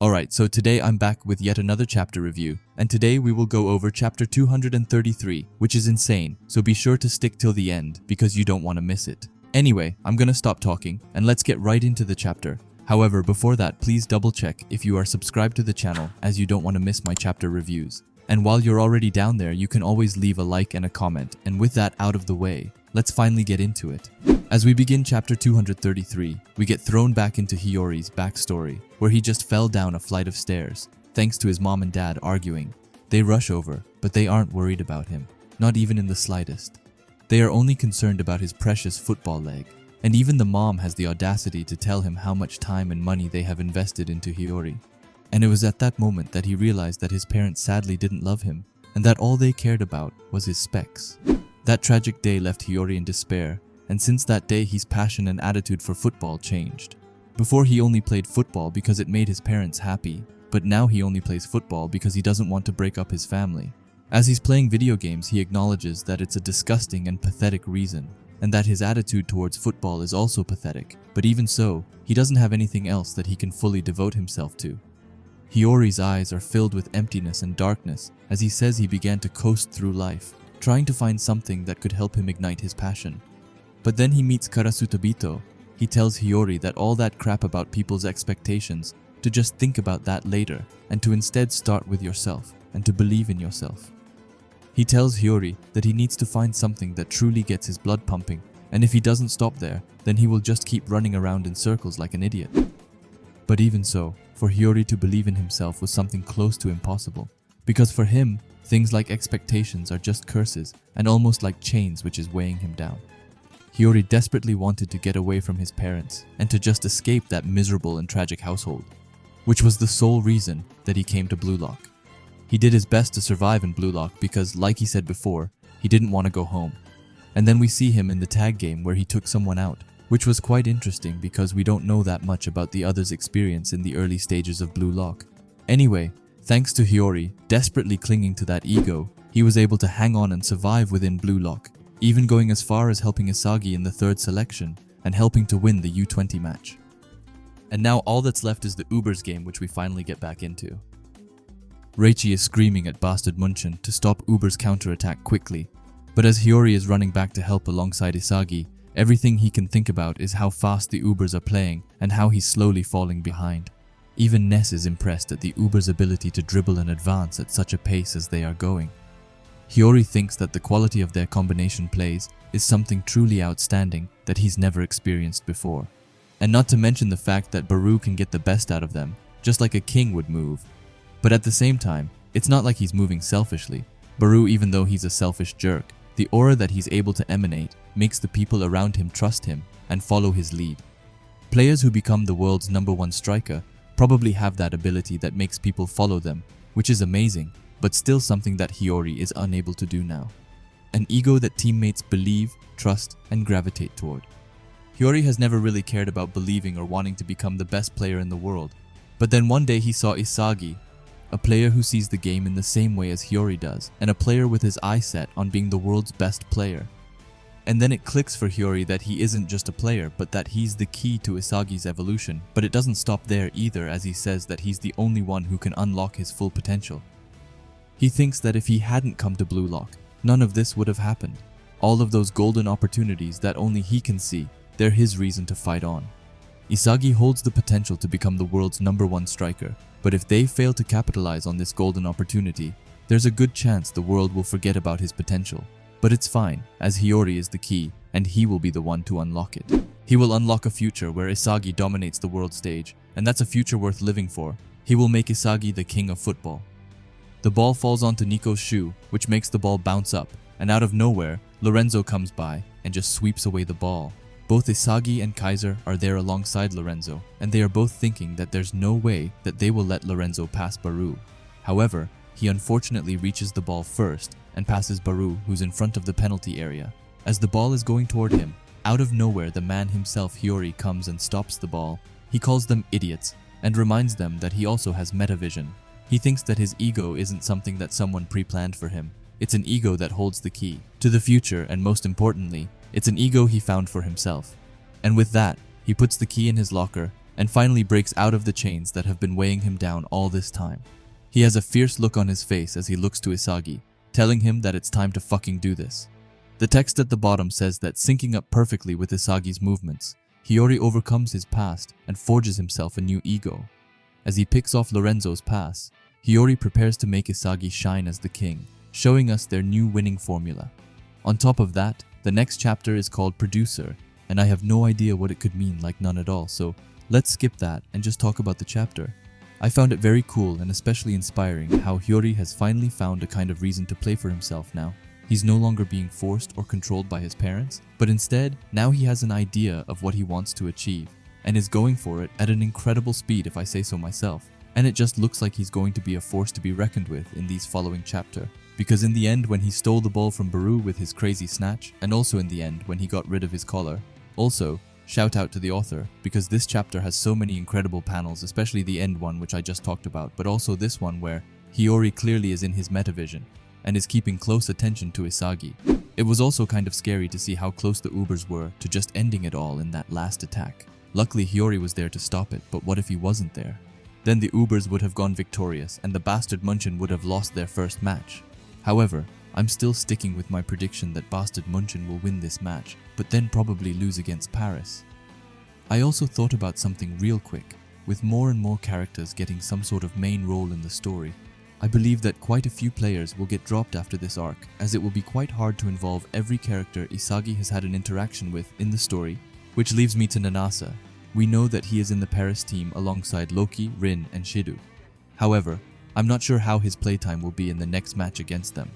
Alright, so today I'm back with yet another chapter review, and today we will go over chapter 233, which is insane, so be sure to stick till the end because you don't want to miss it. Anyway, I'm gonna stop talking and let's get right into the chapter. However, before that, please double check if you are subscribed to the channel as you don't want to miss my chapter reviews. And while you're already down there, you can always leave a like and a comment, and with that out of the way, let's finally get into it. As we begin chapter 233, we get thrown back into Hiyori's backstory, where he just fell down a flight of stairs, thanks to his mom and dad arguing. They rush over, but they aren't worried about him, not even in the slightest. They are only concerned about his precious football leg, and even the mom has the audacity to tell him how much time and money they have invested into Hiroi. And it was at that moment that he realized that his parents sadly didn't love him, and that all they cared about was his specs. That tragic day left Hiroi in despair, and since that day his passion and attitude for football changed. Before he only played football because it made his parents happy, but now he only plays football because he doesn't want to break up his family. As he's playing video games, he acknowledges that it's a disgusting and pathetic reason, and that his attitude towards football is also pathetic, but even so, he doesn't have anything else that he can fully devote himself to. Hiyori's eyes are filled with emptiness and darkness as he says he began to coast through life, trying to find something that could help him ignite his passion. But then he meets Karasutabito. He tells Hiroi that all that crap about people's expectations, to just think about that later, and to instead start with yourself, and to believe in yourself. He tells Hiroi that he needs to find something that truly gets his blood pumping, and if he doesn't stop there, then he will just keep running around in circles like an idiot. But even so, for Hiroi to believe in himself was something close to impossible, because for him, things like expectations are just curses and almost like chains which is weighing him down. Hiroi desperately wanted to get away from his parents and to just escape that miserable and tragic household, which was the sole reason that he came to Blue Lock. He did his best to survive in Blue Lock because, like he said before, he didn't want to go home. And then we see him in the tag game where he took someone out, which was quite interesting because we don't know that much about the other's experience in the early stages of Blue Lock. Anyway, thanks to Hiroi desperately clinging to that ego, he was able to hang on and survive within Blue Lock, even going as far as helping Isagi in the third selection and helping to win the U20 match. And now all that's left is the Ubers game, which we finally get back into. Reichi is screaming at Bastard Munchen to stop Ubers' counterattack quickly, but as Hiroi is running back to help alongside Isagi, everything he can think about is how fast the Ubers are playing and how he's slowly falling behind. Even Ness is impressed at the Ubers' ability to dribble and advance at such a pace as they are going. Hiroi thinks that the quality of their combination plays is something truly outstanding that he's never experienced before. And not to mention the fact that Baru can get the best out of them, just like a king would move. But at the same time, it's not like he's moving selfishly. Baru, even though he's a selfish jerk, the aura that he's able to emanate makes the people around him trust him and follow his lead. Players who become the world's #1 striker probably have that ability that makes people follow them, which is amazing, but still something that Hiroi is unable to do now. An ego that teammates believe, trust, and gravitate toward. Hiroi has never really cared about believing or wanting to become the best player in the world, but then one day he saw Isagi, a player who sees the game in the same way as Hiroi does, and a player with his eye set on being the world's best player. And then it clicks for Hiroi that he isn't just a player, but that he's the key to Isagi's evolution. But it doesn't stop there either, as he says that he's the only one who can unlock his full potential. He thinks that if he hadn't come to Blue Lock, none of this would have happened. All of those golden opportunities that only he can see, they're his reason to fight on. Isagi holds the potential to become the world's #1 striker, but if they fail to capitalize on this golden opportunity, there's a good chance the world will forget about his potential. But it's fine, as Hiroi is the key, and he will be the one to unlock it. He will unlock a future where Isagi dominates the world stage, and that's a future worth living for. He will make Isagi the king of football. The ball falls onto Nico's shoe, which makes the ball bounce up, and out of nowhere, Lorenzo comes by and just sweeps away the ball. Both Isagi and Kaiser are there alongside Lorenzo, and they are both thinking that there's no way that they will let Lorenzo pass Baru. However, he unfortunately reaches the ball first and passes Baru, who's in front of the penalty area. As the ball is going toward him, out of nowhere the man himself, Hiroi, comes and stops the ball. He calls them idiots and reminds them that he also has metavision. He thinks that his ego isn't something that someone pre-planned for him. It's an ego that holds the key to the future, and most importantly, it's an ego he found for himself. And with that, he puts the key in his locker and finally breaks out of the chains that have been weighing him down all this time. He has a fierce look on his face as he looks to Isagi, telling him that it's time to fucking do this. The text at the bottom says that syncing up perfectly with Isagi's movements, Hiyori overcomes his past and forges himself a new ego. As he picks off Lorenzo's pass, Hiyori prepares to make Isagi shine as the king, showing us their new winning formula. On top of that, the next chapter is called Producer, and I have no idea what it could mean, like none at all, so let's skip that and just talk about the chapter. I found it very cool and especially inspiring how Hiyori has finally found a kind of reason to play for himself now. He's no longer being forced or controlled by his parents, but instead, now he has an idea of what he wants to achieve, and is going for it at an incredible speed if I say so myself. And it just looks like he's going to be a force to be reckoned with in these following chapter. Because in the end, when he stole the ball from Baru with his crazy snatch, and also in the end when he got rid of his collar. Also, shout out to the author, because this chapter has so many incredible panels, especially the end one which I just talked about, but also this one where Hiyori clearly is in his metavision, and is keeping close attention to Isagi. It was also kind of scary to see how close the Ubers were to just ending it all in that last attack. Luckily Hiyori was there to stop it, but what if he wasn't there? Then the Ubers would have gone victorious, and the Bastard Munchen would have lost their first match. However, I'm still sticking with my prediction that Bastard Munchen will win this match, but then probably lose against Paris. I also thought about something real quick. With more and more characters getting some sort of main role in the story, I believe that quite a few players will get dropped after this arc, as it will be quite hard to involve every character Isagi has had an interaction with in the story, which leaves me to Nanase. We know that he is in the Paris team alongside Loki, Rin, and Shidu. However, I'm not sure how his playtime will be in the next match against them,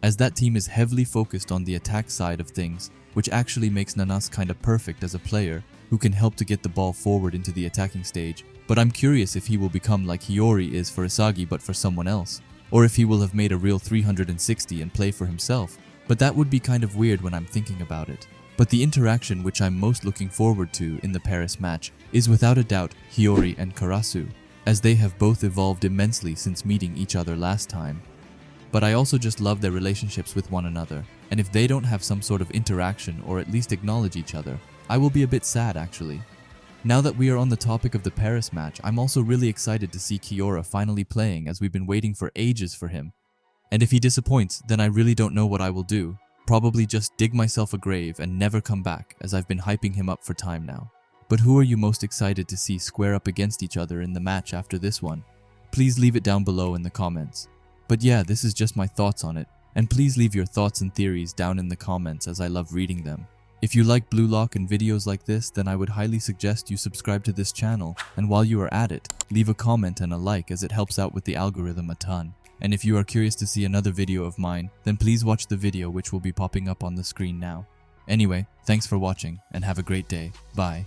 as that team is heavily focused on the attack side of things, which actually makes Nanase kinda perfect as a player who can help to get the ball forward into the attacking stage. But I'm curious if he will become like Hiyori is for Isagi but for someone else, or if he will have made a real 360 and play for himself. But that would be kind of weird when I'm thinking about it. But the interaction which I'm most looking forward to in the Paris match is without a doubt Hiyori and Karasu, as they have both evolved immensely since meeting each other last time. But I also just love their relationships with one another, and if they don't have some sort of interaction or at least acknowledge each other, I will be a bit sad actually. Now that we are on the topic of the Paris match, I'm also really excited to see Kiora finally playing, as we've been waiting for ages for him. And if he disappoints, then I really don't know what I will do. Probably just dig myself a grave and never come back, as I've been hyping him up for time now. But who are you most excited to see square up against each other in the match after this one? Please leave it down below in the comments. But yeah, this is just my thoughts on it, and please leave your thoughts and theories down in the comments, as I love reading them. If you like bluelock and videos like this, then I would highly suggest you subscribe to this channel, and while you are at it, leave a comment and a like, as it helps out with the algorithm a ton. And if you are curious to see another video of mine, then please watch the video which will be popping up on the screen now. Anyway, thanks for watching, and have a great day. Bye.